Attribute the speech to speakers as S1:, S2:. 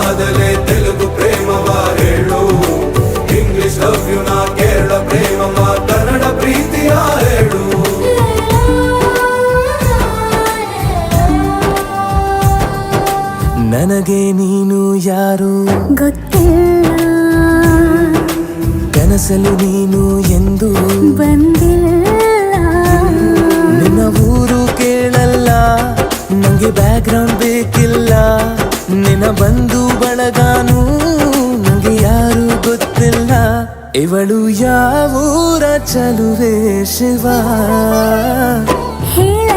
S1: ಆದಲೆ ತೆಲುಗು ಪ್ರೇಮವ ಹೇಳು, English love you ನಾ ಕೇರಳ ಪ್ರೇಮವ ಕನ್ನಡ ಪ್ರೀತಿಯ ಹೇಳು.
S2: ನನಗೆ ನೀನು ಯಾರು
S3: ಗೊತ್ತಿಲ್ಲ,
S2: ಕನಸಲು ನೀನು ಎಂದು
S3: ಬಂದಿಲ್ಲ.
S2: ನಿನ್ನ ಊರು ಕೇಳಲ್ಲ, ನಂಗೆ ಬ್ಯಾಕ್ ಗ್ರೌಂಡ್ ಬೇಕಿಲ್ಲ. ನಿನ್ನ ಬಂಧು ಬಳಗಾನು ನಂಗೆ ಯಾರು ಗೊತ್ತಿಲ್ಲ. ಇವಳು ಯಾವೂರ ಚಲುವೆ ಶಿವ
S3: ಹೇಳ